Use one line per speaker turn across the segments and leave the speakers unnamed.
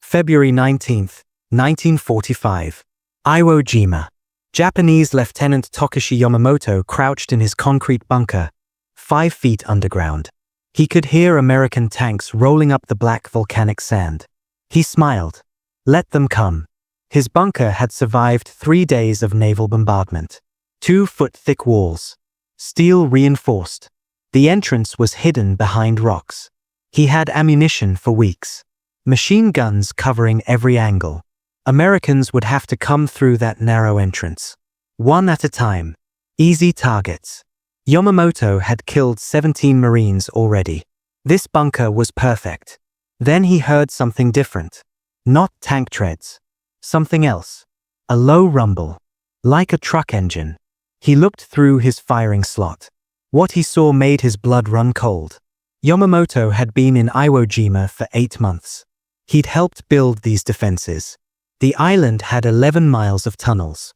February 19, 1945. Iwo Jima. Japanese Lieutenant Tokushi Yamamoto crouched in his concrete bunker, 5 feet underground. He could hear American tanks rolling up the black volcanic sand. He smiled. Let them come. His bunker had survived 3 days of naval bombardment. 2-foot-thick walls. Steel reinforced. The entrance was hidden behind rocks. He had ammunition for weeks. Machine guns covering every angle. Americans would have to come through that narrow entrance. One at a time. Easy targets. Yamamoto had killed 17 Marines already. This bunker was perfect. Then he heard something different. Not tank treads. Something else. A low rumble. Like a truck engine. He looked through his firing slot. What he saw made his blood run cold. Yamamoto had been in Iwo Jima for 8 months. He'd helped build these defenses. The island had 11 miles of tunnels,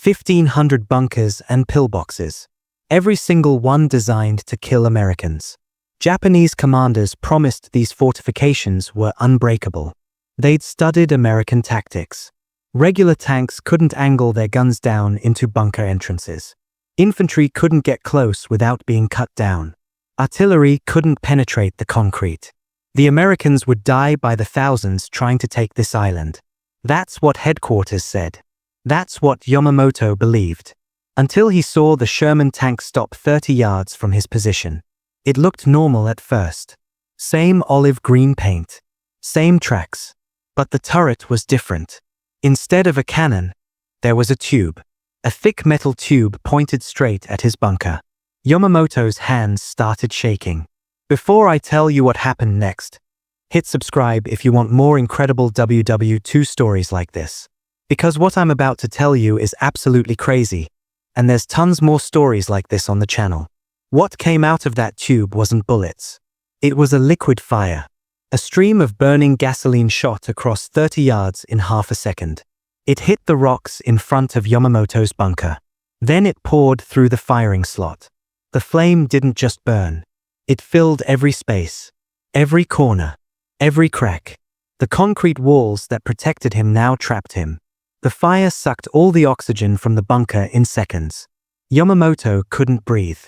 1,500 bunkers and pillboxes, every single one designed to kill Americans. Japanese commanders promised these fortifications were unbreakable. They'd studied American tactics. Regular tanks couldn't angle their guns down into bunker entrances. Infantry couldn't get close without being cut down. Artillery couldn't penetrate the concrete. The Americans would die by the thousands trying to take this island. That's what headquarters said. That's what Yamamoto believed. Until he saw the Sherman tank stop 30 yards from his position. It looked normal at first. Same olive-green paint. Same tracks. But the turret was different. Instead of a cannon, there was a tube. A thick metal tube pointed straight at his bunker. Yamamoto's hands started shaking. Before I tell you what happened next, hit subscribe if you want more incredible WW2 stories like this. Because what I'm about to tell you is absolutely crazy, and there's tons more stories like this on the channel. What came out of that tube wasn't bullets. It was a liquid fire. A stream of burning gasoline shot across 30 yards in half a second. It hit the rocks in front of Yamamoto's bunker. Then it poured through the firing slot. The flame didn't just burn. It filled every space, every corner, every crack. The concrete walls that protected him now trapped him. The fire sucked all the oxygen from the bunker in seconds. Yamamoto couldn't breathe,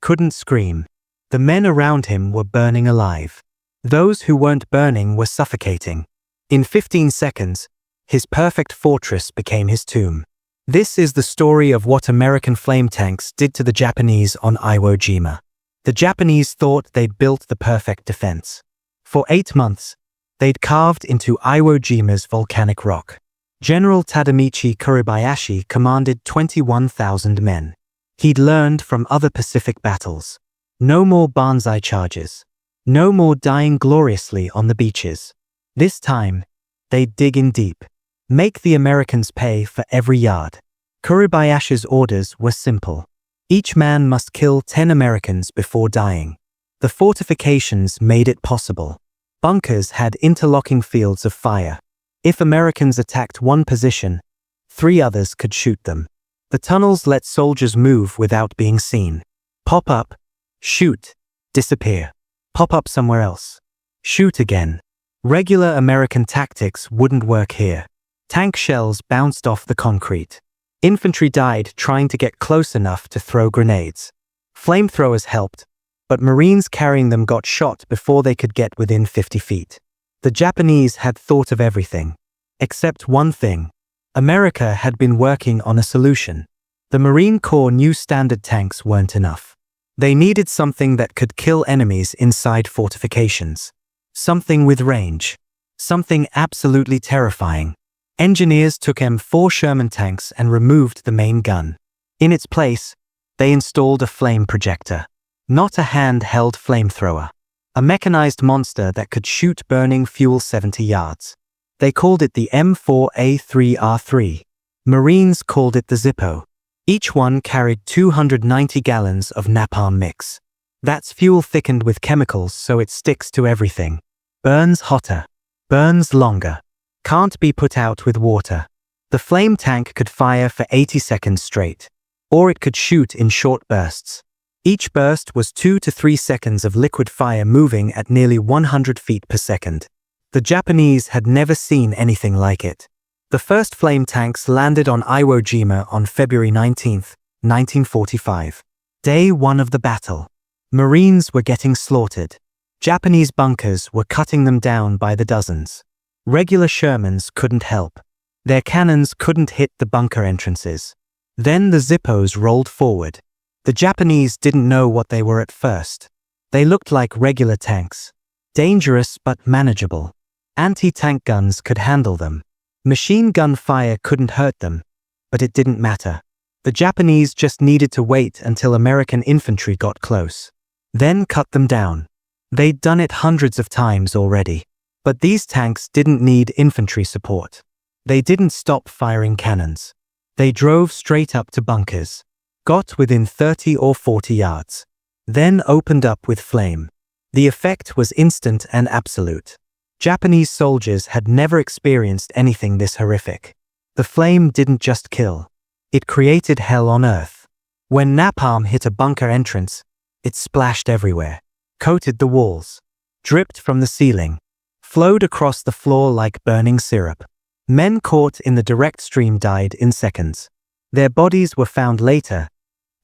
couldn't scream. The men around him were burning alive. Those who weren't burning were suffocating. In 15 seconds, his perfect fortress became his tomb. This is the story of what American flame tanks did to the Japanese on Iwo Jima. The Japanese thought they'd built the perfect defense. For 8 months, they'd carved into Iwo Jima's volcanic rock. General Tadamichi Kuribayashi commanded 21,000 men. He'd learned from other Pacific battles. No more banzai charges. No more dying gloriously on the beaches. This time, they'd dig in deep. Make the Americans pay for every yard. Kuribayashi's orders were simple. Each man must kill 10 Americans before dying. The fortifications made it possible. Bunkers had interlocking fields of fire. If Americans attacked one position, 3 others could shoot them. The tunnels let soldiers move without being seen. Pop up, shoot, disappear. Pop up somewhere else. Shoot again. Regular American tactics wouldn't work here. Tank shells bounced off the concrete. Infantry died trying to get close enough to throw grenades. Flamethrowers helped, but Marines carrying them got shot before they could get within 50 feet. The Japanese had thought of everything. Except one thing. America had been working on a solution. The Marine Corps knew standard tanks weren't enough. They needed something that could kill enemies inside fortifications. Something with range. Something absolutely terrifying. Engineers took M4 Sherman tanks and removed the main gun. In its place, they installed a flame projector. Not a hand-held flamethrower. A mechanized monster that could shoot burning fuel 70 yards. They called it the M4A3R3. Marines called it the Zippo. Each one carried 290 gallons of napalm mix. That's fuel thickened with chemicals so it sticks to everything. Burns hotter. Burns longer. Can't be put out with water. The flame tank could fire for 80 seconds straight. Or it could shoot in short bursts. Each burst was 2 to 3 seconds of liquid fire moving at nearly 100 feet per second. The Japanese had never seen anything like it. The first flame tanks landed on Iwo Jima on February 19, 1945. Day 1 of the battle. Marines were getting slaughtered. Japanese bunkers were cutting them down by the dozens. Regular Shermans couldn't help. Their cannons couldn't hit the bunker entrances. Then the Zippos rolled forward. The Japanese didn't know what they were at first. They looked like regular tanks. Dangerous but manageable. Anti-tank guns could handle them. Machine gun fire couldn't hurt them. But it didn't matter. The Japanese just needed to wait until American infantry got close. Then cut them down. They'd done it hundreds of times already. But these tanks didn't need infantry support. They didn't stop firing cannons. They drove straight up to bunkers, got within 30 or 40 yards, then opened up with flame. The effect was instant and absolute. Japanese soldiers had never experienced anything this horrific. The flame didn't just kill. It created hell on earth. When napalm hit a bunker entrance, it splashed everywhere, coated the walls, dripped from the ceiling, flowed across the floor like burning syrup. Men caught in the direct stream died in seconds. Their bodies were found later,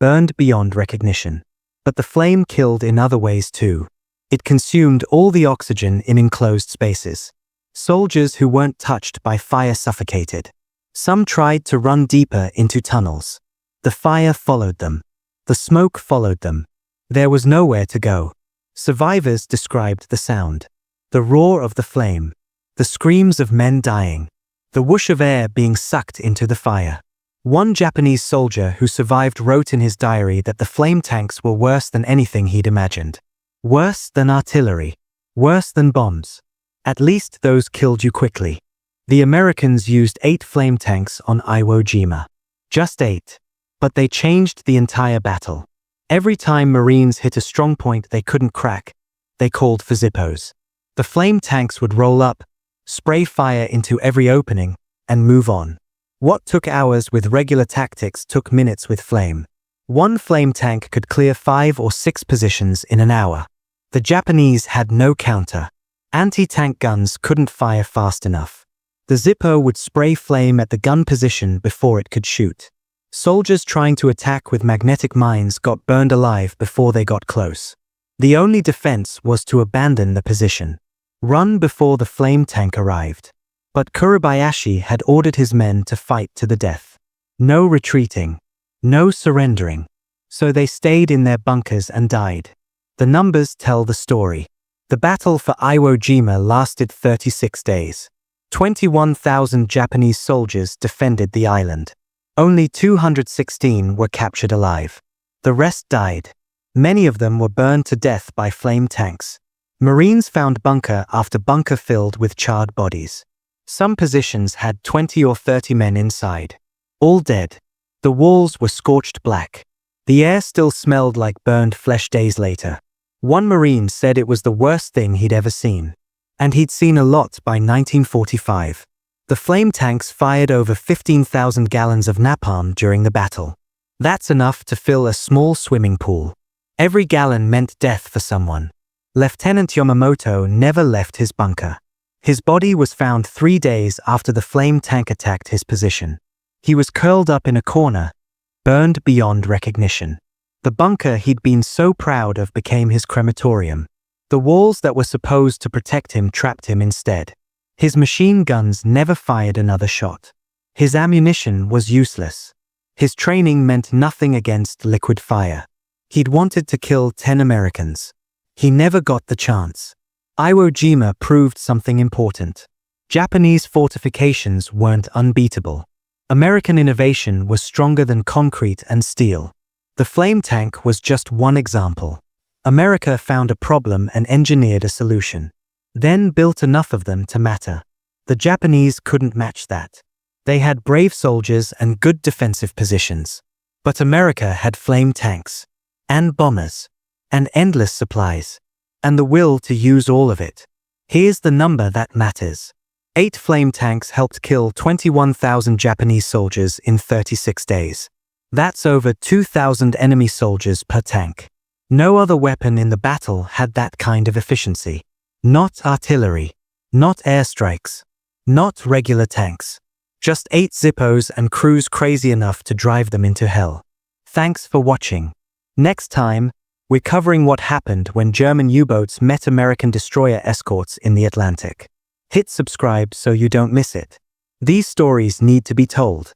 burned beyond recognition. But the flame killed in other ways too. It consumed all the oxygen in enclosed spaces. Soldiers who weren't touched by fire suffocated. Some tried to run deeper into tunnels. The fire followed them. The smoke followed them. There was nowhere to go. Survivors described the sound. The roar of the flame. The screams of men dying. The whoosh of air being sucked into the fire. One Japanese soldier who survived wrote in his diary that the flame tanks were worse than anything he'd imagined. Worse than artillery. Worse than bombs. At least those killed you quickly. The Americans used 8 flame tanks on Iwo Jima. Just 8. But they changed the entire battle. Every time Marines hit a strong point they couldn't crack, they called for Zippos. The flame tanks would roll up, spray fire into every opening, and move on. What took hours with regular tactics took minutes with flame. One flame tank could clear 5 or 6 positions in an hour. The Japanese had no counter. Anti-tank guns couldn't fire fast enough. The Zippo would spray flame at the gun position before it could shoot. Soldiers trying to attack with magnetic mines got burned alive before they got close. The only defense was to abandon the position. Run before the flame tank arrived. But Kuribayashi had ordered his men to fight to the death. No retreating. No surrendering. So they stayed in their bunkers and died. The numbers tell the story. The battle for Iwo Jima lasted 36 days. 21,000 Japanese soldiers defended the island. Only 216 were captured alive. The rest died. Many of them were burned to death by flame tanks. Marines found bunker after bunker filled with charred bodies. Some positions had 20 or 30 men inside. All dead. The walls were scorched black. The air still smelled like burned flesh days later. One Marine said it was the worst thing he'd ever seen. And he'd seen a lot by 1945. The flame tanks fired over 15,000 gallons of napalm during the battle. That's enough to fill a small swimming pool. Every gallon meant death for someone. Lieutenant Yamamoto never left his bunker. His body was found 3 days after the flame tank attacked his position. He was curled up in a corner, burned beyond recognition. The bunker he'd been so proud of became his crematorium. The walls that were supposed to protect him trapped him instead. His machine guns never fired another shot. His ammunition was useless. His training meant nothing against liquid fire. He'd wanted to kill 10 Americans. He never got the chance. Iwo Jima proved something important. Japanese fortifications weren't unbeatable. American innovation was stronger than concrete and steel. The flame tank was just one example. America found a problem and engineered a solution. Then built enough of them to matter. The Japanese couldn't match that. They had brave soldiers and good defensive positions. But America had flame tanks. And bombers. And endless supplies. And the will to use all of it. Here's the number that matters. 8 flame tanks helped kill 21,000 Japanese soldiers in 36 days. That's over 2,000 enemy soldiers per tank. No other weapon in the battle had that kind of efficiency. Not artillery. Not airstrikes. Not regular tanks. Just 8 Zippos and crews crazy enough to drive them into hell. Thanks for watching. Next time, we're covering what happened when German U-boats met American destroyer escorts in the Atlantic. Hit subscribe so you don't miss it. These stories need to be told.